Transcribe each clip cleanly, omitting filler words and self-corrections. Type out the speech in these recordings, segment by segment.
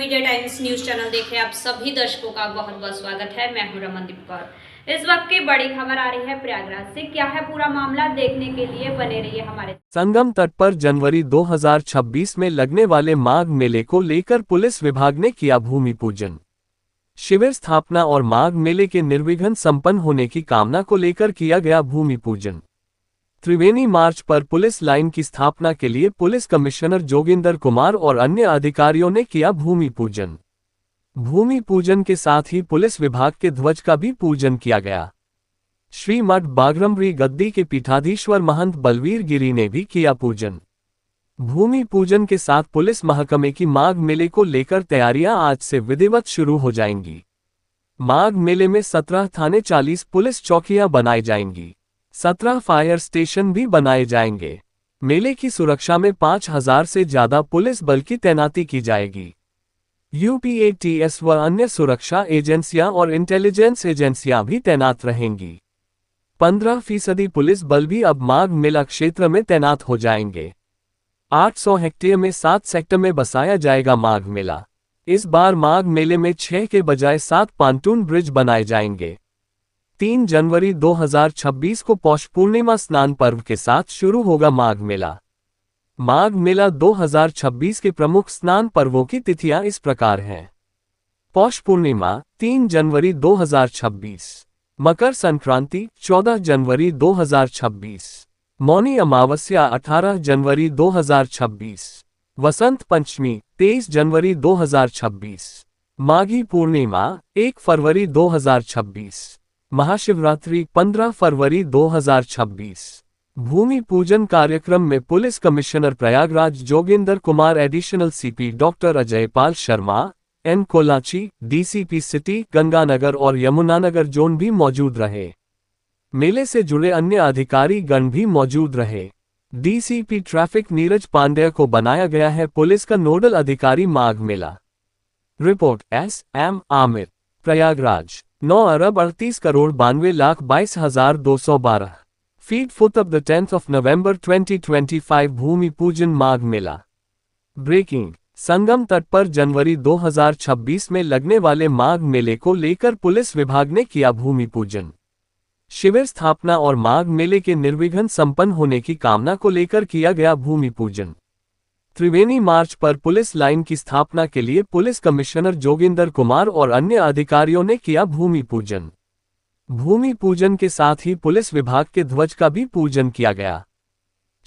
Media times news channel देख रहे आप सभी दर्शकों का बहुत बहुत स्वागत है। मैं हूं रमनदीप कौर। इस वक्त की बड़ी खबर आ रही है प्रयागराज से। क्या है पूरा मामला, देखने के लिए बने रहिए हमारे। संगम तट पर जनवरी 2026 में लगने वाले माघ मेले को लेकर पुलिस विभाग ने किया भूमि पूजन। शिविर स्थापना और माघ मेले के निर्विघ्न संपन्न होने की कामना को लेकर किया गया भूमि पूजन। त्रिवेणी मार्च पर पुलिस लाइन की स्थापना के लिए पुलिस कमिश्नर जोगिंदर कुमार और अन्य अधिकारियों ने किया भूमि पूजन। भूमि पूजन के साथ ही पुलिस विभाग के ध्वज का भी पूजन किया गया। श्री मठ बाघरमरी गद्दी के पीठाधीश्वर महंत बलवीर गिरी ने भी किया पूजन। भूमि पूजन के साथ पुलिस महकमे की माघ मेले को लेकर तैयारियां आज से विधिवत शुरू हो जाएंगी। माघ मेले में 17 थाने 40 पुलिस चौकियां बनाई जाएंगी। 17 फायर स्टेशन भी बनाए जाएंगे। मेले की सुरक्षा में 5000 से ज्यादा पुलिस बल की तैनाती की जाएगी। यूपीएटीएस व अन्य सुरक्षा एजेंसियां और इंटेलिजेंस एजेंसियां भी तैनात रहेंगी। 15% पुलिस बल भी अब माघ मेला क्षेत्र में तैनात हो जाएंगे। 800 हेक्टेयर में 7 सेक्टर में बसाया जाएगा माघ मेला। इस बार माघ मेले में 6 के बजाय 7 पांटून ब्रिज बनाए जाएंगे। 3 जनवरी 2026 को पौष पूर्णिमा स्नान पर्व के साथ शुरू होगा माघ मेला। माघ मेला 2026 के प्रमुख स्नान पर्वों की तिथियां इस प्रकार हैं। पौष पूर्णिमा 3 जनवरी 2026, मकर संक्रांति 14 जनवरी 2026, मौनी अमावस्या 18 जनवरी 2026, वसंत पंचमी 23 जनवरी 2026, माघी पूर्णिमा 1 फरवरी 2026, महाशिवरात्रि 15 फरवरी 2026। भूमि पूजन कार्यक्रम में police commissioner Prayagraj Joginder Kumar, additional CP doctor Ajay Pal Sharma, N Kolachi, DCP city Ganganagar और यमुनानगर जोन भी मौजूद रहे। मेले से जुड़े अन्य अधिकारी गण भी मौजूद रहे। डीसीपी ट्रैफिक नीरज पांडेय को बनाया गया है पुलिस का नोडल अधिकारी माघ मेला। Report S M. आमिर, प्रयागराज। 9 अरब 38 crore 92,22,212 feet foot of the 10th of November 2025 भूमि पूजन माघ मेला। ब्रेकिंग। संगम तट पर जनवरी 2026 में लगने वाले माघ मेले को लेकर पुलिस विभाग ने किया भूमि पूजन। शिविर स्थापना और माघ मेले के निर्विघ्न संपन्न होने की कामना को लेकर किया गया भूमि पूजन। त्रिवेणी मार्च पर पुलिस लाइन की स्थापना के लिए पुलिस कमिश्नर जोगिंदर कुमार और अन्य अधिकारियों ने किया भूमि पूजन। भूमि पूजन के साथ ही पुलिस विभाग के ध्वज का भी पूजन किया गया।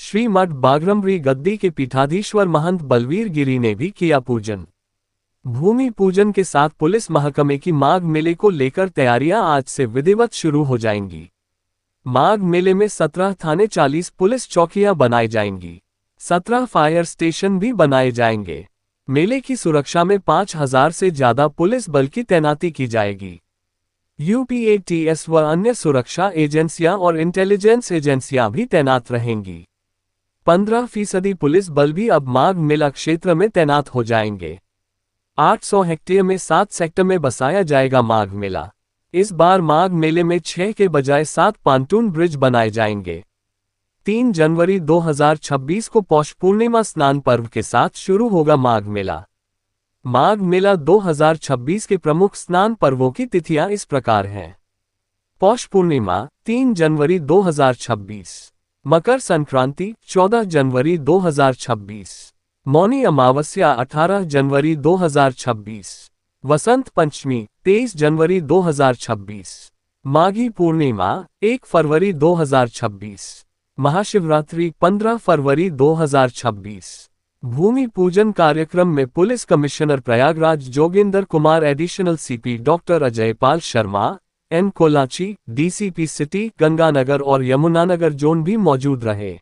श्री मठ बाघरमरी गद्दी के पीठाधीश्वर महंत बलवीर गिरी ने भी किया पूजन। भूमि पूजन के साथ पुलिस महकमे की माघ मेले को लेकर तैयारियां आज से विधिवत शुरू हो जाएंगी। माघ मेले में 17 थाने 40 पुलिस चौकियां बनाई जाएंगी। 17 फायर स्टेशन भी बनाए जाएंगे। मेले की सुरक्षा में 5000 से ज्यादा पुलिस बल की तैनाती की जाएगी। यूपीएटीएस व अन्य सुरक्षा एजेंसियां और इंटेलिजेंस एजेंसियां भी तैनात रहेंगी। 15% पुलिस बल भी अब माघ मेला क्षेत्र में तैनात हो जाएंगे। 800 हेक्टेयर में 7 सेक्टर में बसाया जाएगा माघ मेला। इस बार माघ मेले में 6 के बजाय 7 पांटून ब्रिज बनाए जाएंगे। 3 जनवरी 2026 को पौष पूर्णिमा स्नान पर्व के साथ शुरू होगा माघ मेला। माघ मेला 2026 के प्रमुख स्नान पर्वों की तिथियां इस प्रकार हैं। पौष पूर्णिमा 3 जनवरी 2026, मकर संक्रांति 14 जनवरी 2026, मौनी अमावस्या 18 जनवरी 2026, वसंत पंचमी 23 जनवरी 2026, माघी पूर्णिमा 1 फरवरी 2026, महाशिवरात्रि 15 फरवरी 2026। भूमि पूजन कार्यक्रम में police commissioner Prayagraj Joginder Kumar, additional CP doctor Ajay Pal Sharma, N Kolachi, DCP city Ganganagar और यमुनानगर जोन भी मौजूद रहे।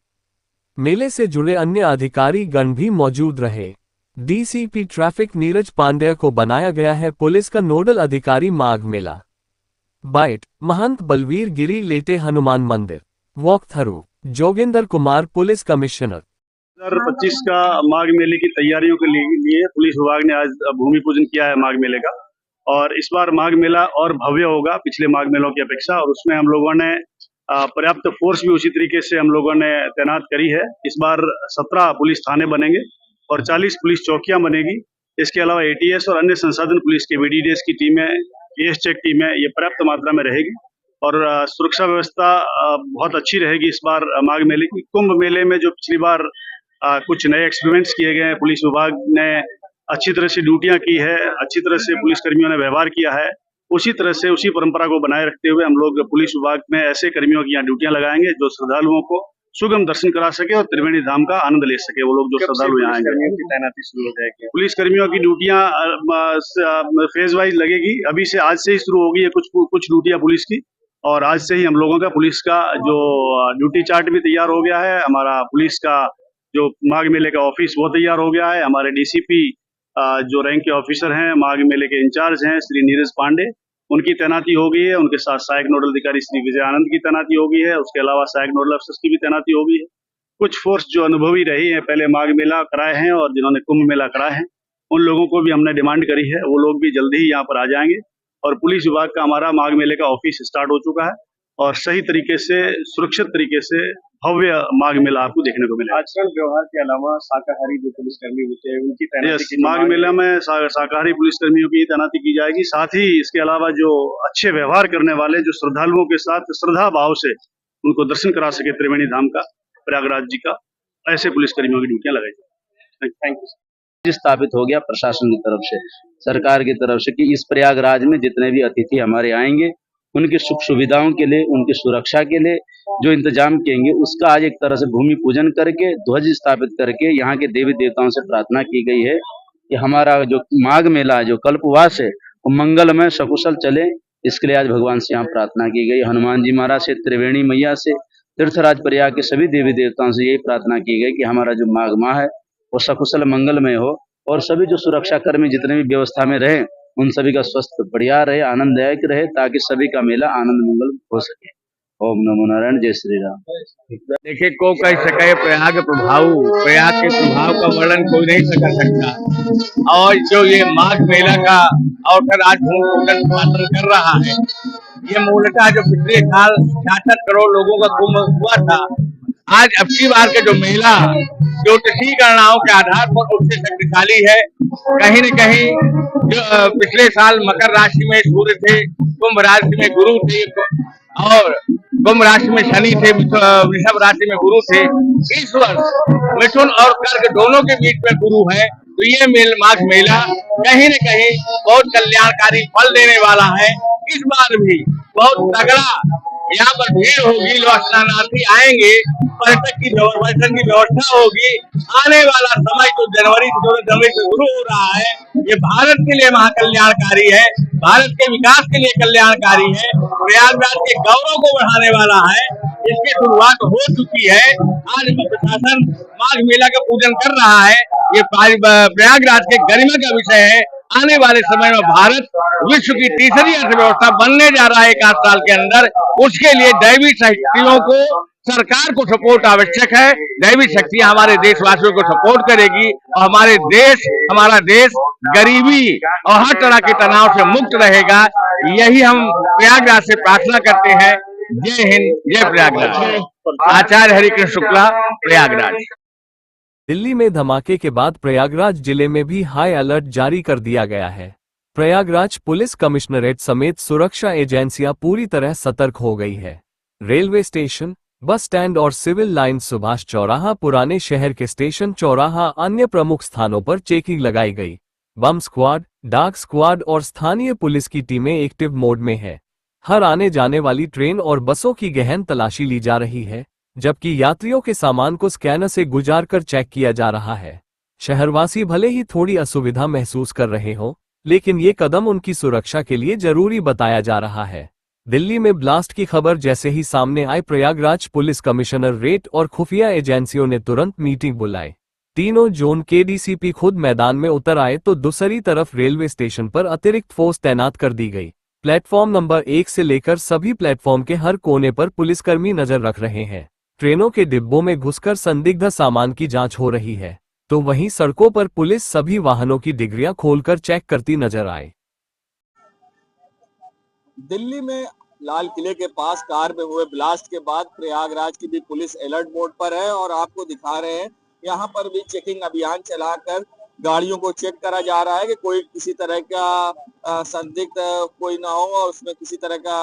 मेले से जुड़े अन्य अधिकारी गण भी मौजूद रहे। डीसीपी ट्रैफिक नीरज पांडेय को बनाया गया है पुलिस का नोडल अधिकारी माघ मेला। बाइट। महंत बलवीर गिरी, लेटे हनुमान मंदिर। Walk through. Joginder Kumar, police commissioner. 2025 का माघ मेले की तैयारियों के लिए पुलिस विभाग ने आज भूमि पूजन किया है माघ मेले का। और इस बार माघ मेला और भव्य होगा पिछले माघ मेलों की अपेक्षा, और उसमें हम लोगों ने पर्याप्त फोर्स भी उसी तरीके से हम लोगों ने तैनात करी है। इस बार 17 पुलिस थाने बनेंगे और 40 पुलिस चौकियां बनेगी। इसके अलावा एटीएस और अन्य संसाधन पुलिस के वीडीडीएस की टीमें, केस चेक टीमें ये पर्याप्त मात्रा में रहेगी और सुरक्षा व्यवस्था बहुत अच्छी रहेगी इस बार माघ मेले की। कुंभ मेले में जो पिछली बार कुछ नए एक्सपेरिमेंट्स किए गए हैं, पुलिस विभाग ने अच्छी तरह से ड्यूटियां की है, अच्छी तरह से पुलिस कर्मियों ने व्यवहार किया है, उसी तरह से उसी परंपरा को बनाए रखते हुए हम लोग पुलिस विभाग में ऐसे कर्मियों की यहाँ ड्यूटियां लगाएंगे जो श्रद्धालुओं को सुगम दर्शन करा सके और त्रिवेणी धाम का आनंद ले सके। वो लोग जो श्रद्धालु यहाँ आएंगे, तैनाती शुरू हो जाएगी। पुलिस कर्मियों की ड्यूटियां फेज वाइज लगेगी। अभी से आज से ही शुरू होगी है कुछ ड्यूटियां पुलिस की, और आज से ही हम लोगों का पुलिस का जो ड्यूटी चार्ट भी तैयार हो गया है। हमारा पुलिस का जो माघ मेले का ऑफिस वो तैयार हो गया है। हमारे डीसीपी जो रैंक के ऑफिसर हैं, माघ मेले के इंचार्ज हैं श्री नीरज पांडे, उनकी तैनाती हो गई है। उनके साथ सहायक नोडल अधिकारी श्री विजय आनंद की तैनाती हो गई है। उसके अलावा सहायक नोडल अफसर की भी तैनाती हो गई है। कुछ फोर्स जो अनुभवी रही है, पहले माघ मेला कराए हैं और जिन्होंने कुंभ मेला कराए हैं, उन लोगों को भी हमने डिमांड करी है, वो लोग भी जल्दी ही यहाँ पर आ जाएंगे। और पुलिस विभाग का हमारा माघ मेले का ऑफिस स्टार्ट हो चुका है और सही तरीके से, सुरक्षित तरीके से भव्य माघ मेला आपको देखने को मिलेगा। आचरण व्यवहार के अलावा शाकाहारी जो पुलिसकर्मी होते हैं उनकी तैनाती माघ मेला में शाकाहारी पुलिसकर्मियों की तैनाती की जाएगी। साथ ही इसके अलावा जो अच्छे व्यवहार करने वाले, जो श्रद्धालुओं के साथ श्रद्धा भाव से उनको दर्शन करा सके त्रिवेणी धाम का, प्रयागराज जी का, ऐसे पुलिसकर्मियों की ड्यूटियां लगाई जाएगी। Thank you. स्थापित हो गया प्रशासन की तरफ से, सरकार की तरफ से, कि इस प्रयागराज में जितने भी अतिथि हमारे आएंगे उनकी सुख सुविधाओं के लिए, उनकी सुरक्षा के लिए जो इंतजाम किएंगे, उसका आज एक तरह से भूमि पूजन करके, ध्वज स्थापित करके यहाँ के देवी देवताओं से प्रार्थना की गई है कि हमारा जो माघ मेला, जो कल्पवास है, वो मंगलमय सकुशल चले। इसके लिए आज भगवान से यहाँ प्रार्थना की गई। हनुमान जी महाराज से, त्रिवेणी मैया से, तीर्थराज प्रयाग के सभी देवी देवताओं से यही प्रार्थना की गई कि हमारा जो माघ माह है वो सकुशल मंगलमय हो और सभी जो सुरक्षा कर्मी जितने भी व्यवस्था में रहे उन सभी का स्वस्थ बढ़िया रहे, आनंददायक रहे, ताकि सभी का मेला आनंद मंगल हो सके। ओम नमो नारायण, जय श्री राम। देखिए, को कह सके प्रयाग के प्रभाव का वर्णन कोई नहीं कर सकता। और जो ये माघ मेला का अवसर आज भूमि पूजन पालन कर रहा है, ये मूलतः जो पिछले साल 66 करोड़ लोगों का कुंभ हुआ था, आज अब की बार के जो मेला ज्योतिषीय गणनाओं के आधार पर उससे शक्तिशाली है। कहीं न कहीं जो पिछले साल मकर राशि में सूर्य थे, कुंभ राशि में गुरु थे और कुंभ राशि में शनि थे, वृषभ राशि में गुरु थे। इस वर्ष मिथुन और कर्क दोनों के बीच में गुरु है, तो ये माघ मेला कहीं न कहीं बहुत कल्याणकारी फल देने वाला है। इस बार भी बहुत तगड़ा यहाँ पर भीड़ होगी, लोग स्नानार्थी आएंगे, पर्यटन की व्यवस्था होगी। आने वाला समय जो जनवरी से शुरू हो रहा है, ये भारत के लिए महाकल्याणकारी है, भारत के विकास के लिए कल्याणकारी है, प्रयागराज के गौरव को बढ़ाने वाला है। इसकी शुरुआत हो चुकी है। आज प्रशासन माघ मेला का पूजन कर रहा है। ये प्रयागराज के गरिमा का विषय है। आने वाले समय में भारत विश्व की तीसरी अर्थव्यवस्था बनने जा रहा है 1 साल के अंदर। उसके लिए दैवी शक्तियों को, सरकार को सपोर्ट आवश्यक है। दैवी शक्ति हमारे देशवासियों को सपोर्ट करेगी और हमारा देश गरीबी और हर तरह के तनाव से मुक्त रहेगा। यही हम प्रयागराज से प्रार्थना करते हैं। जय हिंद, जय प्रयागराज। आचार्य हरिकृष्ण शुक्ला, प्रयागराज। दिल्ली में धमाके के बाद प्रयागराज जिले में भी हाई अलर्ट जारी कर दिया गया है। प्रयागराज पुलिस कमिश्नरेट समेत सुरक्षा एजेंसियां पूरी तरह सतर्क हो गई है। रेलवे स्टेशन, बस स्टैंड और सिविल लाइन, सुभाष चौराहा, पुराने शहर के स्टेशन चौराहा, अन्य प्रमुख स्थानों पर चेकिंग लगाई गई। बम स्क्वाड, डार्क स्क्वाड और स्थानीय पुलिस की टीमें एक्टिव मोड में है। हर आने जाने वाली ट्रेन और बसों की गहन तलाशी ली जा रही है, जबकि यात्रियों के सामान को स्कैनर से गुजार कर चेक किया जा रहा है। शहरवासी भले ही थोड़ी असुविधा महसूस कर रहे हो, लेकिन ये कदम उनकी सुरक्षा के लिए जरूरी बताया जा रहा है। दिल्ली में ब्लास्ट की खबर जैसे ही सामने आई, प्रयागराज पुलिस कमिश्नर रेट और खुफिया एजेंसियों ने तुरंत मीटिंग बुलाई। तीनों जोन के डीसीपी खुद मैदान में उतर आए तो दूसरी तरफ रेलवे स्टेशन पर अतिरिक्त फोर्स तैनात कर दी गई। प्लेटफॉर्म नंबर 1 से लेकर सभी प्लेटफॉर्म के हर कोने पर पुलिसकर्मी नजर रख रहे हैं। ट्रेनों के डिब्बों में घुसकर संदिग्ध सामान की जांच हो रही है, तो वहीं सड़कों पर पुलिस सभी वाहनों की डिग्रियां खोलकर चेक करती नजर आए। दिल्ली में लाल किले के पास कार में हुए ब्लास्ट के बाद प्रयागराज की भी पुलिस अलर्ट मोड पर है और आपको दिखा रहे हैं यहाँ पर भी चेकिंग अभियान चलाकर गाड़ियों को चेक करा जा रहा है कि कोई किसी तरह का संदिग्ध कोई ना हो और उसमें किसी तरह का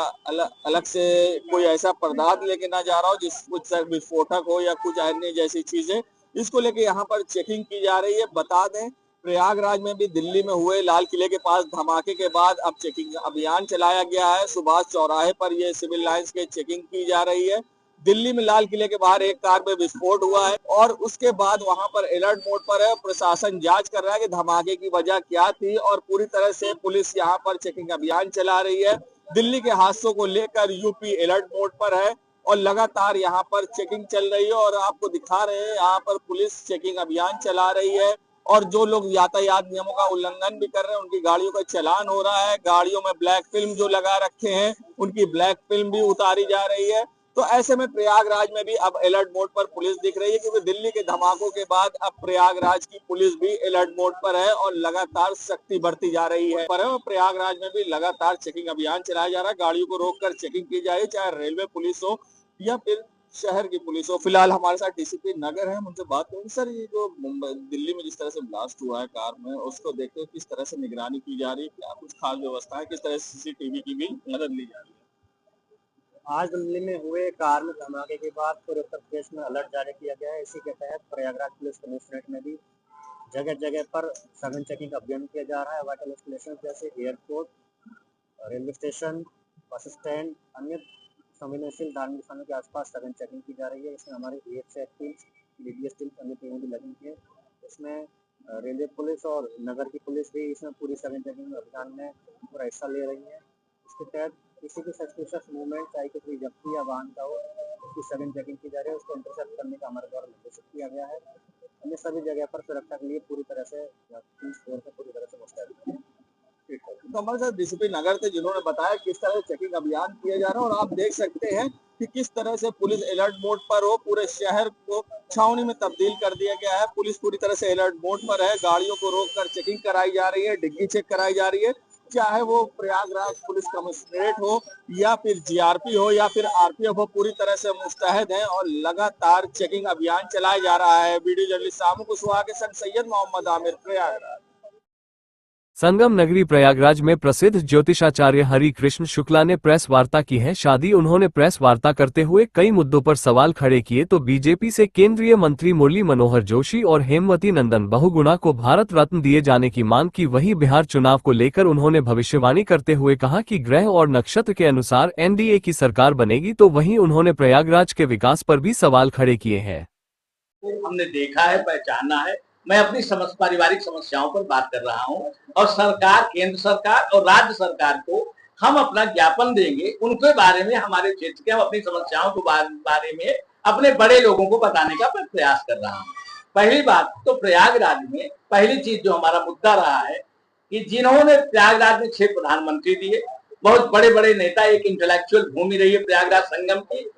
अलग से कोई ऐसा पदार्थ लेके ना जा रहा हो जिस कुछ विस्फोटक हो या कुछ अन्य जैसी चीजें, इसको लेके यहाँ पर चेकिंग की जा रही है। बता दें, प्रयागराज में भी दिल्ली में हुए लाल किले के पास धमाके के बाद अब चेकिंग अभियान चलाया गया है। सुभाष चौराहे पर ये सिविल लाइंस के चेकिंग की जा रही है। दिल्ली में लाल किले के बाहर एक कार में विस्फोट हुआ है और उसके बाद वहां पर अलर्ट मोड पर है। प्रशासन जांच कर रहा है कि धमाके की वजह क्या थी और पूरी तरह से पुलिस यहां पर चेकिंग अभियान चला रही है। दिल्ली के हादसों को लेकर यूपी अलर्ट मोड पर है और लगातार यहाँ पर चेकिंग चल रही है और आपको दिखा रहे हैं यहाँ पर पुलिस चेकिंग अभियान चला रही है और जो लोग यातायात नियमों का उल्लंघन भी कर रहे हैं उनकी गाड़ियों का चालान हो रहा है। गाड़ियों में ब्लैक फिल्म जो लगा रखे हैं उनकी ब्लैक फिल्म भी उतारी जा रही है। तो ऐसे में प्रयागराज में भी अब अलर्ट मोड पर पुलिस दिख रही है क्योंकि दिल्ली के धमाकों के बाद अब प्रयागराज की पुलिस भी अलर्ट मोड पर है और लगातार सख्ती बढ़ती जा रही है। पर प्रयागराज में भी लगातार चेकिंग अभियान चलाया जा रहा है। गाड़ियों को रोककर चेकिंग की जा रही है, चाहे रेलवे पुलिस हो या फिर शहर की पुलिस हो। फिलहाल हमारे साथ डीसीपी नगर है, हम उनसे बात करेंगे। सर, ये जो मुंबई दिल्ली में जिस तरह से ब्लास्ट हुआ है कार में, उसको देखते हुए किस तरह से निगरानी की जा रही है, क्या कुछ खास व्यवस्था है, किस तरह से सीसीटीवी की भी मदद ली जा रही है? आज दिल्ली में हुए कार में धमाके के बाद पूरे उत्तर प्रदेश में अलर्ट जारी किया गया है। इसी के तहत प्रयागराज पुलिस कमिश्नरेट में भी जगह जगह पर सघन चेकिंग का अभियान किया जा रहा है। वाइटल इंस्टॉलेशन जैसे airport, railway station, bus stand, अन्य संवेदनशील धार्मिक स्थानों के आसपास सघन चेकिंग की जा रही है। इसमें हमारी EHF टीम, DDS टीम, अन्य टीमें भी लगी है। इसमें रेलवे पुलिस और नगर की पुलिस भी इसमें पूरी सघन चेकिंग अभियान में पूरा हिस्सा ले रही है। इसके तहत किसी भी सस्पिशियस मूवमेंट, चाहे किसी व्यक्ति या वाहन का हो, उसकी सघन चेकिंग की जा रही है। उसको इंटरसेप्ट करने का हमारे द्वारा निर्देशित किया गया है। अन्य सभी जगह पर सुरक्षा के लिए पूरी तरह से पूरी तरह से मुस्तैद है। तो हमारे साथ डीसीपी नगर थे जिन्होंने बताया किस तरह से चेकिंग अभियान किया जा रहा है और आप देख सकते हैं कि किस तरह से पुलिस अलर्ट मोड पर हो। पूरे शहर को छावनी में तब्दील कर दिया गया है। पुलिस पूरी तरह से अलर्ट मोड पर है। गाड़ियों को रोककर चेकिंग कराई जा रही है, डिग्गी चेक कराई जा रही है, चाहे वो प्रयागराज पुलिस कमिश्नरेट हो या फिर GRP हो या फिर RPF हो, पूरी तरह से मुस्तैद हैं और लगातार चेकिंग अभियान चलाया जा रहा है। वीडियो जर्नलिस्ट सामू कुशवाहा के संग सैयद मोहम्मद आमिर, प्रयागराज। संगम नगरी प्रयागराज में प्रसिद्ध ज्योतिषाचार्य हरि कृष्ण शुक्ला ने प्रेस वार्ता की है शादी। उन्होंने प्रेस वार्ता करते हुए कई मुद्दों पर सवाल खड़े किए तो बीजेपी से केंद्रीय मंत्री मुरली मनोहर जोशी और हेमवती नंदन बहुगुणा को भारत रत्न दिए जाने की मांग की। वहीं बिहार चुनाव को लेकर उन्होंने भविष्यवाणी करते हुए कहा कि ग्रह और नक्षत्र के अनुसार NDA की सरकार बनेगी। तो वहीं उन्होंने प्रयागराज के विकास पर भी सवाल खड़े किए हैं। हमने देखा है, पहचाना है। मैं अपनी पारिवारिक समस्याओं पर बात कर रहा हूं और सरकार, केंद्र सरकार और राज्य सरकार को हम अपना ज्ञापन देंगे। उनके बारे में, हमारे क्षेत्र के, हम अपनी समस्याओं के बारे में अपने बड़े लोगों को बताने का मैं प्रयास कर रहा हूं। पहली बात तो प्रयागराज में पहली चीज जो हमारा मुद्दा रहा है कि जिन्होंने प्रयागराज में 6 प्रधानमंत्री दिए, बहुत बड़े बड़े नेता, एक इंटेलेक्चुअल भूमि रही है प्रयागराज संगम की।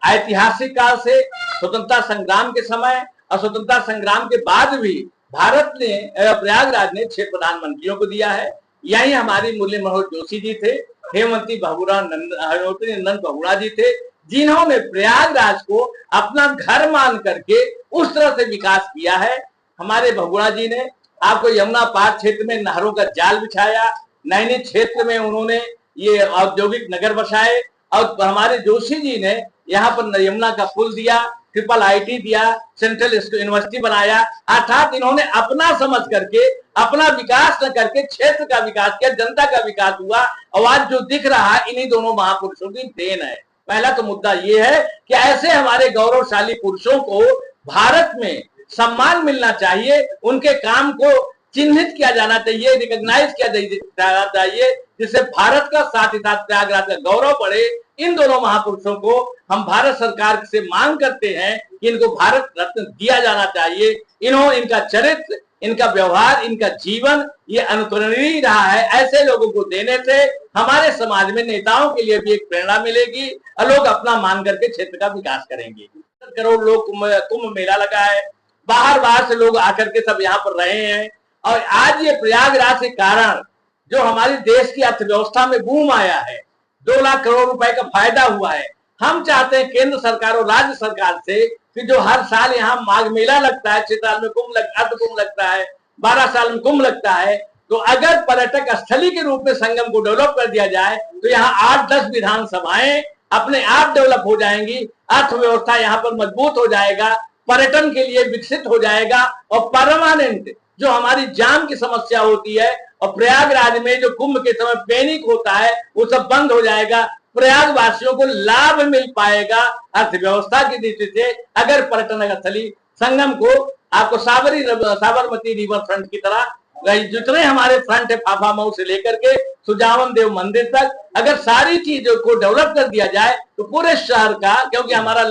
ऐतिहासिक काल से स्वतंत्रता संग्राम के समय और स्वतंत्रता संग्राम के बाद भी भारत ने, प्रयागराज ने 6 प्रधानमंत्रियों को दिया है। यही हमारी मुरली मनोहर जोशी जी थे, हेमवती नंदन बहुगुणा जी थे, जिन्होंने प्रयागराज को अपना घर मान करके उस तरह से विकास किया है। हमारे बहुगुणा जी ने आपको यमुना पार क्षेत्र में नहरों का जाल बिछाया, नैनी क्षेत्र में उन्होंने ये औद्योगिक नगर बसाए और हमारे जोशी जी ने यहाँ पर यमुना का पुल दिया, IIT दिया, सेंट्रल यूनिवर्सिटी बनाया। अर्थात इन्होंने अपना समझ करके, अपना विकास न करके क्षेत्र का विकास किया, जनता का विकास हुआ। और आज जो दिख रहा है इन्हीं दोनों महापुरुषों की देन है। पहला तो मुद्दा ये है कि ऐसे हमारे गौरवशाली पुरुषों को भारत में सम्मान मिलना चाहिए, उनके काम को चिन्हित किया जाना चाहिए, रिकॉग्नाइज किया जाना चाहिए, जिससे भारत का साथ ही साथ प्रयागराज का गौरव बढ़े। इन दोनों महापुरुषों को हम भारत सरकार से मांग करते हैं कि इनको भारत रत्न दिया जाना चाहिए। इनका चरित्र, इनका व्यवहार, इनका जीवन ये अनुकरणीय रहा है। ऐसे लोगों को देने से हमारे समाज में नेताओं के लिए भी एक प्रेरणा मिलेगी और लोग अपना मान करके क्षेत्र का विकास करेंगे। करोड़ लोग कुंभ मेला लगा है, बाहर से लोग आकर के सब यहाँ पर रहे हैं और आज ये प्रयागराज के कारण जो हमारे देश की अर्थव्यवस्था में बूम आया है, 2 लाख करोड़ रुपए का फायदा हुआ है। हम चाहते हैं केंद्र सरकार और राज्य सरकार से कि जो हर साल यहाँ माघ मेला लगता है, 6 साल में अर्ध कुंभ लगता है, 12 साल में कुंभ लगता है। तो अगर पर्यटक स्थली के रूप में संगम को डेवलप कर दिया जाए तो यहाँ 8-10 विधानसभाएं अपने आप डेवलप हो जाएंगी, अर्थव्यवस्था यहाँ पर मजबूत हो जाएगा, पर्यटन के लिए विकसित हो जाएगा और परमानेंट जो हमारी जाम की समस्या होती है और प्रयागराज में जो कुंभ के समय पैनिक होता है वो सब बंद हो जाएगा। प्रयाग वासियों को लाभ मिल पाएगा अर्थव्यवस्था की दृष्टि से अगर पर्यटन स्थली संगम को आपको साबरमती रिवर फ्रंट की तरह जितने हमारे फ्रंट है फाफा मऊ से लेकर के सुजावन देव मंदिर तक अगर सारी चीजों को डेवलप कर दिया जाए तो पूरे शहर का, क्योंकि हमारा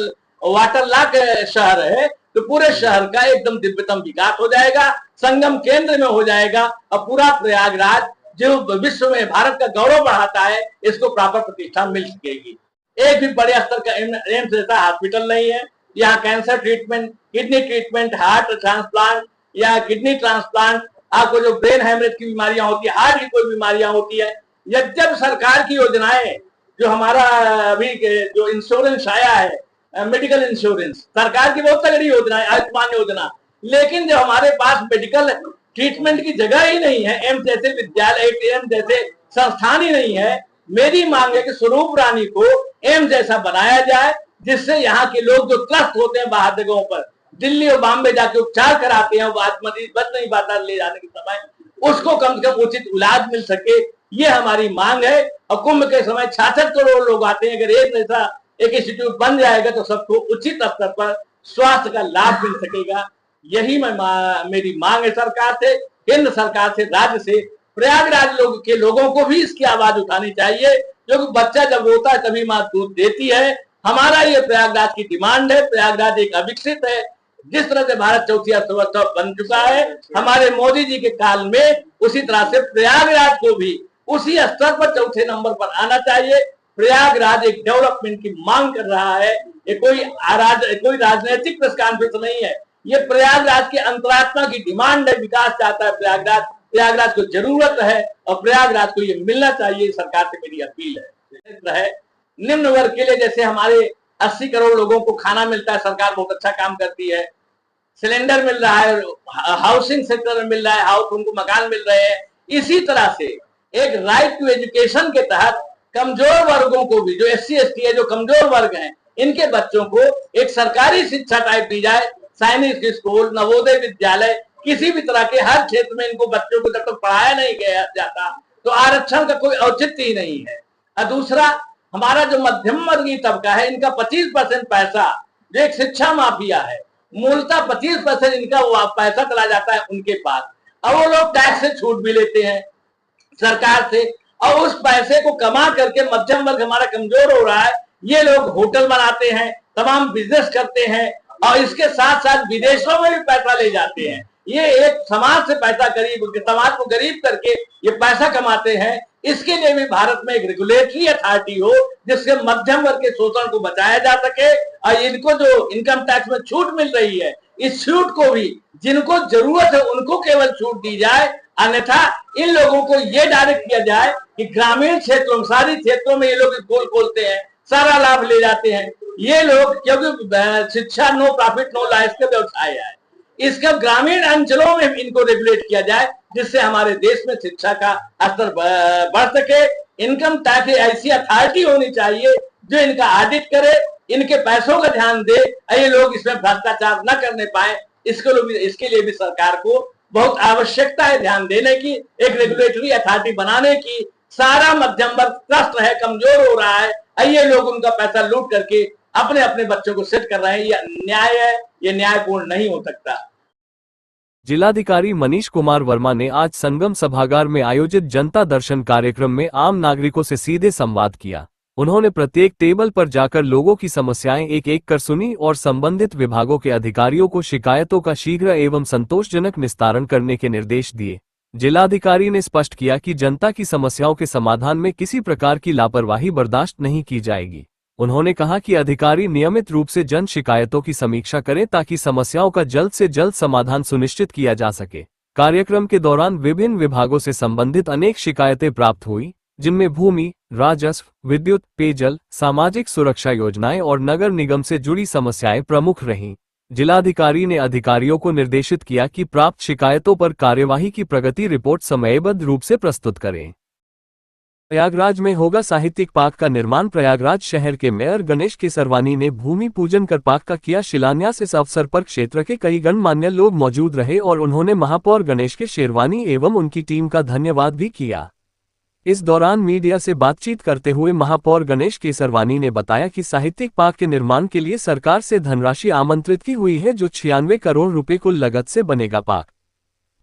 वाटर लॉक शहर है, तो पूरे शहर का एकदम दिव्यतम विकास हो जाएगा, संगम केंद्र में हो जाएगा और पूरा प्रयागराज जो विश्व में भारत का गौरव बढ़ाता है इसको प्रॉपर प्रतिष्ठा मिल सकेगी। एक भी बड़े स्तर का एम्स जैसा हॉस्पिटल नहीं है। यहाँ cancer treatment, kidney treatment, heart transplant या किडनी ट्रांसप्लांट, आपको जो ब्रेन हेमरेज की बीमारियां होती है, हार्ट की कोई बीमारियां होती है, जब सरकार की योजनाएं जो हमारा अभी जो इंश्योरेंस आया है मेडिकल इंश्योरेंस, सरकार की बहुत तगड़ी योजना है आयुष्मान योजना, लेकिन जब हमारे पास मेडिकल ट्रीटमेंट की जगह ही नहीं है, एम्स जैसे विद्यालय, एम्स जैसे संस्थान ही नहीं है, मेरी मांग है कि स्वरूप रानी को एम्स जैसा बनाया जाए जिससे यहाँ के लोग जो त्रस्त होते हैं बाहर जगहों पर दिल्ली और बॉम्बे जाके उपचार कराते हैं, मरीज बच नहीं पाता ले जाने के समय, उसको कम से कम उचित इलाज मिल सके, ये हमारी मांग है। और कुंभ के समय 66 करोड़ लोग आते हैं, अगर एक ऐसा एक इंस्टीट्यूट बन जाएगा तो सबको उचित स्तर पर स्वास्थ्य का लाभ मिल सकेगा। यही मेरी मांग है सरकार से, केंद्र सरकार से, राज्य से। प्रयागराज के लोगों को भी इसकी आवाज उठानी चाहिए, क्योंकि बच्चा जब रोता है तभी माँ दूध देती है। हमारा ये प्रयागराज की डिमांड है। प्रयागराज एक अविकसित है, जिस तरह से भारत चौथी अर्थव्यवस्था बन चुका है हमारे मोदी जी के काल में, उसी तरह से प्रयागराज को भी उसी स्तर पर चौथे नंबर पर आना चाहिए। प्रयागराज एक डेवलपमेंट की मांग कर रहा है, ये कोई राजनीतिक प्रेस कॉन्फ्रेंस नहीं है, ये प्रयागराज की अंतरात्मा की डिमांड है। विकास चाहता है प्रयागराज को जरूरत है और प्रयागराज को ये मिलना चाहिए। सरकार से मेरी अपील है। निम्न वर्ग के लिए जैसे हमारे 80 करोड़ लोगों को खाना मिलता है, सरकार बहुत अच्छा काम करती है, सिलेंडर मिल रहा है, हाउसिंग सेक्टर में मिल रहा है, उनको मकान मिल रहे हैं। इसी तरह से एक राइट टू एजुकेशन के तहत कमजोर वर्गों को भी, जो SC ST है, जो कमजोर वर्ग हैं, इनके बच्चों को एक सरकारी शिक्षा टाइप दी जाए, सैनिक स्कूल, नवोदय विद्यालय, किसी भी तरह के हर क्षेत्र में इनको बच्चों को जब तक पढ़ाया नहीं गया जाता तो आरक्षण का कोई औचित्य ही नहीं है। और दूसरा, हमारा जो मध्यम वर्गीय तबका है, इनका 25% पैसा जो एक शिक्षा माफिया है, मूलतः 25% इनका पैसा चला जाता है उनके पास, और वो लोग टैक्स से छूट भी लेते हैं सरकार से, और उस पैसे को कमा करके मध्यम वर्ग हमारा कमजोर हो रहा है। ये लोग होटल बनाते हैं, तमाम बिजनेस करते हैं और इसके साथ साथ विदेशों में भी पैसा ले जाते हैं। ये एक समाज से पैसा समाज को गरीब करके ये पैसा कमाते हैं। इसके लिए भी भारत में एक रेगुलेटरी अथॉरिटी हो जिससे मध्यम वर्ग के शोषण को बचाया जा सके, और इनको जो इनकम टैक्स में छूट मिल रही है, इस छूट को भी जिनको जरूरत है उनको केवल छूट दी जाए, अन्यथा इन लोगों को ये डायरेक्ट किया जाए कि ग्रामीण क्षेत्रों, सारी क्षेत्रों में ये लोग स्कूल खोलते हैं, सारा लाभ ले जाते हैं ये लोग, क्योंकि शिक्षा नो प्रॉफिट नो लॉस का व्यवसाय है। इसका ग्रामीण अंचलों में इनको रेगुलेट किया जाए जिससे हमारे देश में शिक्षा का स्तर बढ़ सके। इनकम टैक्स ऐसी अथॉरिटी होनी चाहिए जो इनका ऑडिट करे, इनके पैसों का ध्यान दे, ये लोग इसमें भ्रष्टाचार न करने पाए। इसके लिए भी सरकार को बहुत आवश्यकता है ध्यान देने की, एक रेगुलेटरी अथॉरिटी बनाने की। सारा मध्यम वर्ग त्रस्त है, कमजोर हो रहा है, ये लोग उनका पैसा लूट करके अपने अपने बच्चों को सेट कर रहे हैं। यह न्याय है, ये न्यायपूर्ण नहीं हो सकता। जिलाधिकारी मनीष कुमार वर्मा ने आज संगम सभागार में आयोजित जनता दर्शन कार्यक्रम में आम नागरिकों से सीधे संवाद किया। उन्होंने प्रत्येक टेबल पर जाकर लोगों की समस्याएं एक एक कर सुनी और संबंधित विभागों के अधिकारियों को शिकायतों का शीघ्र एवं संतोषजनक निस्तारण करने के निर्देश दिए। जिलाधिकारी ने स्पष्ट किया कि जनता की समस्याओं के समाधान में किसी प्रकार की लापरवाही बर्दाश्त नहीं की जाएगी। उन्होंने कहा कि अधिकारी नियमित रूप से जन शिकायतों की समीक्षा करें ताकि समस्याओं का जल्द से जल्द समाधान सुनिश्चित किया जा सके। कार्यक्रम के दौरान विभिन्न विभागों से संबंधित अनेक शिकायतें प्राप्त हुई, जिनमें भूमि, राजस्व, विद्युत, पेयजल, सामाजिक सुरक्षा योजनाएं और नगर निगम से जुड़ी समस्याएं प्रमुख रहीं। जिलाधिकारी ने अधिकारियों को निर्देशित किया कि प्राप्त शिकायतों पर कार्यवाही की प्रगति रिपोर्ट समयबद्ध रूप से प्रस्तुत करें। प्रयागराज में होगा साहित्यिक पार्क का निर्माण। प्रयागराज शहर के मेयर गणेश केसरवानी ने भूमि पूजन कर पार्क का किया शिलान्यास। इस अवसर पर क्षेत्र के कई गणमान्य लोग मौजूद रहे और उन्होंने महापौर गणेश केसरवानी एवं उनकी टीम का धन्यवाद भी किया। इस दौरान मीडिया से बातचीत करते हुए महापौर गणेश केसरवानी ने बताया कि साहित्यिक पार्क के निर्माण के लिए सरकार से धनराशि आमंत्रित की हुई है, जो 96 करोड़ रुपए कुल लागत से बनेगा।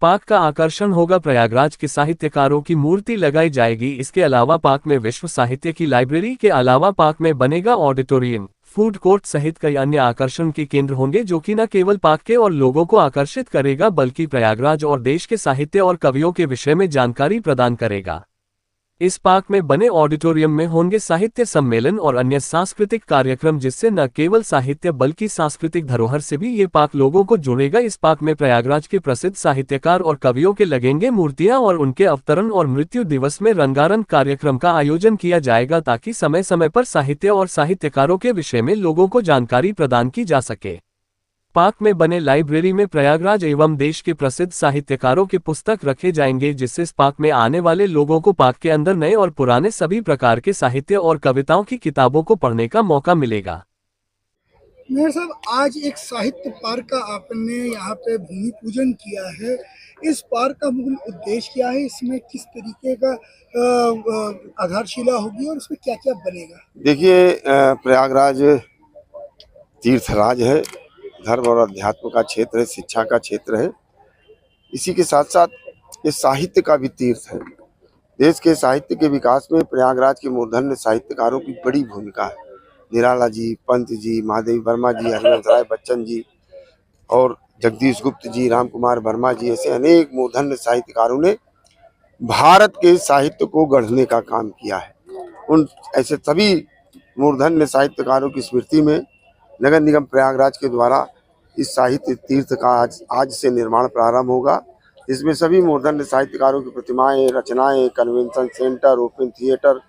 पार्क का आकर्षण होगा प्रयागराज के साहित्यकारों की मूर्ति लगाई जाएगी। इसके अलावा पार्क में विश्व साहित्य की लाइब्रेरी के अलावा पार्क में बनेगा ऑडिटोरियम, फूड कोर्ट सहित कई अन्य आकर्षण के केंद्र होंगे, जो कि न केवल पार्क के और लोगों को आकर्षित करेगा बल्कि प्रयागराज और देश के साहित्य और कवियों के विषय में जानकारी प्रदान करेगा। इस पार्क में बने ऑडिटोरियम में होंगे साहित्य सम्मेलन और अन्य सांस्कृतिक कार्यक्रम, जिससे न केवल साहित्य बल्कि सांस्कृतिक धरोहर से भी ये पार्क लोगों को जोड़ेगा। इस पार्क में प्रयागराज के प्रसिद्ध साहित्यकार और कवियों के लगेंगे मूर्तियां और उनके अवतरण और मृत्यु दिवस में रंगारंग कार्यक्रम का आयोजन किया जाएगा, ताकि समय समय पर साहित्य और साहित्यकारों के विषय में लोगों को जानकारी प्रदान की जा सके। पार्क में बने लाइब्रेरी में प्रयागराज एवं देश के प्रसिद्ध साहित्यकारों के पुस्तक रखे जाएंगे, जिससे इस पार्क में आने वाले लोगों को पार्क के अंदर नए और पुराने सभी प्रकार के साहित्य और कविताओं की किताबों को पढ़ने का मौका मिलेगा। मेयर साहब, आज एक साहित्य पार्क का आपने यहाँ पे भूमि पूजन किया है। इस पार्क का मूल उद्देश्य क्या है? इसमें किस तरीके का आधारशिला होगी और इसमें क्या क्या बनेगा? देखिए, प्रयागराज तीर्थराज है, धर्म और अध्यात्म का क्षेत्र है, शिक्षा का क्षेत्र है। इसी के साथ साथ ये साहित्य का भी तीर्थ है। देश के साहित्य के विकास में प्रयागराज के मूर्धन्य साहित्यकारों की बड़ी भूमिका है। निराला जी, पंत जी, महादेवी वर्मा जी, हरिवंश राय बच्चन जी और जगदीश गुप्त जी, राम कुमार वर्मा जी, ऐसे अनेक मूर्धन्य साहित्यकारों ने भारत के साहित्य को गढ़ने का काम किया है। उन ऐसे सभी मूर्धन्य साहित्यकारों की स्मृति में नगर निगम प्रयागराज के द्वारा इस साहित्य तीर्थ का आज से निर्माण प्रारंभ होगा। इसमें सभी मूर्धन्य साहित्यकारों की प्रतिमाएं, रचनाएं, कन्वेंशन सेंटर, ओपन थिएटर,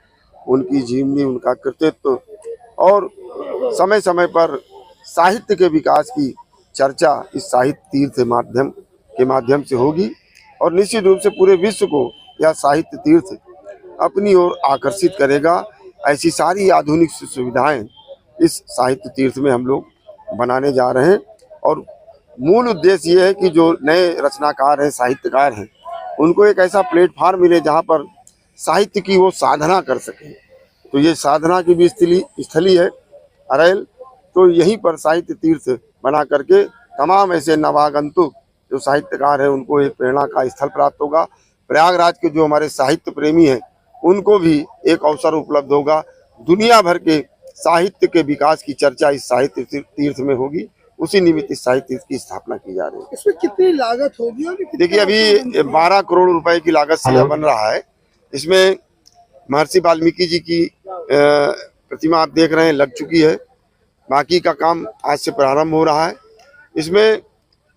उनकी जीवनी, उनका कृतित्व और समय समय पर साहित्य के विकास की चर्चा इस साहित्य तीर्थ के माध्यम से होगी और निश्चित रूप से पूरे विश्व को यह साहित्य तीर्थ अपनी ओर आकर्षित करेगा। ऐसी सारी आधुनिक सुविधाएं इस साहित्य तीर्थ में हम लोग बनाने जा रहे हैं और मूल उद्देश्य ये है कि जो नए रचनाकार हैं, साहित्यकार हैं, उनको एक ऐसा प्लेटफार्म मिले जहां पर साहित्य की वो साधना कर सकें। तो ये साधना की भी स्थली है अरैल, तो यहीं पर साहित्य तीर्थ बना करके तमाम ऐसे नवागंतुक जो साहित्यकार हैं उनको एक प्रेरणा का स्थल प्राप्त होगा। प्रयागराज के जो हमारे साहित्य प्रेमी हैं उनको भी एक अवसर उपलब्ध होगा। दुनिया भर के साहित्य के विकास की चर्चा इस साहित्य तीर्थ में होगी। उसी निमित्त इस साहित्य तीर्थ की स्थापना की जा रही है। इसमें कितनी लागत होगी? देखिए, अभी 12 करोड़ रुपए की लागत से बन रहा है। इसमें महर्षि वाल्मीकि जी की प्रतिमा आप देख रहे हैं लग चुकी है, बाकी का काम आज से प्रारंभ हो रहा है। इसमें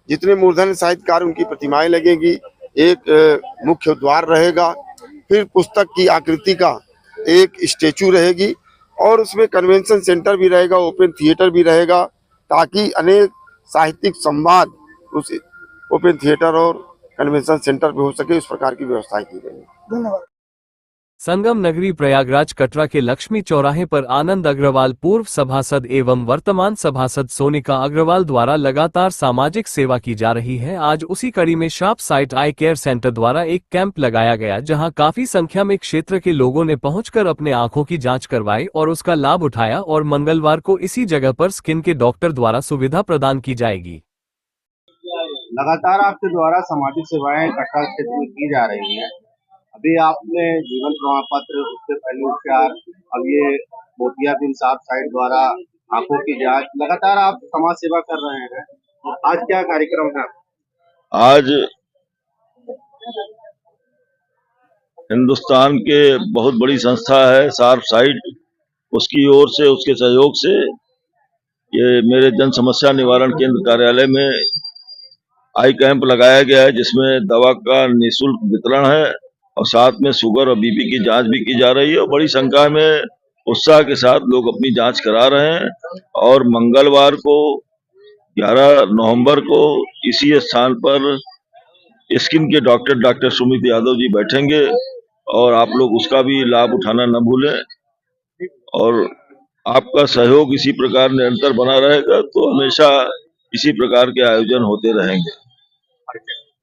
जितने मूर्धन्य साहित्यकार उनकी प्रतिमाएं लगेंगी, एक मुख्य द्वार रहेगा, फिर पुस्तक की आकृति का एक स्टेचू रहेगी और उसमें कन्वेंशन सेंटर भी रहेगा, ओपन थिएटर भी रहेगा, ताकि अनेक साहित्यिक संवाद उस ओपन थिएटर और कन्वेंशन सेंटर पे हो सके, इस प्रकार की व्यवस्था की गई है। धन्यवाद। संगम नगरी प्रयागराज कटरा के लक्ष्मी चौराहे पर आनंद अग्रवाल पूर्व सभासद एवं वर्तमान सभासद सोनिका अग्रवाल द्वारा लगातार सामाजिक सेवा की जा रही है। आज उसी कड़ी में शार्प साइट आई केयर सेंटर द्वारा एक कैंप लगाया गया, जहां काफी संख्या में क्षेत्र के लोगों ने पहुंचकर अपने आंखों की जांच करवाई और उसका लाभ उठाया और मंगलवार को इसी जगह पर स्किन के डॉक्टर द्वारा सुविधा प्रदान की जाएगी। लगातार आपके द्वारा सामाजिक सेवाएं कटरा क्षेत्र में की जा रही हैं। अभी आपने जीवन प्रमाण पत्र, उससे पहले उपचार, अब ये मोतियाबिंद साहब साइड द्वारा आंखों की जांच, लगातार आप समाज सेवा कर रहे हैं। तो आज क्या कार्यक्रम है? आज हिंदुस्तान के बहुत बड़ी संस्था है शार्प साइट, उसकी ओर से, उसके सहयोग से ये मेरे जन समस्या निवारण केंद्र कार्यालय में आई कैंप लगाया गया है, जिसमें दवा का निःशुल्क वितरण है और साथ में शुगर और बीपी की जांच भी की जा रही है और बड़ी संख्या में उत्साह के साथ लोग अपनी जांच करा रहे हैं। और मंगलवार को 11 नवंबर को इसी स्थान पर स्किन के डॉक्टर सुमित यादव जी बैठेंगे और आप लोग उसका भी लाभ उठाना न भूलें और आपका सहयोग इसी प्रकार निरंतर बना रहेगा तो हमेशा इसी प्रकार के आयोजन होते रहेंगे।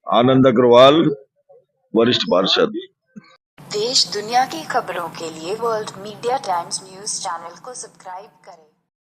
आनंद अग्रवाल, वरिष्ठ पार्षद। देश दुनिया की खबरों के लिए world media times news channel को सब्सक्राइब करें।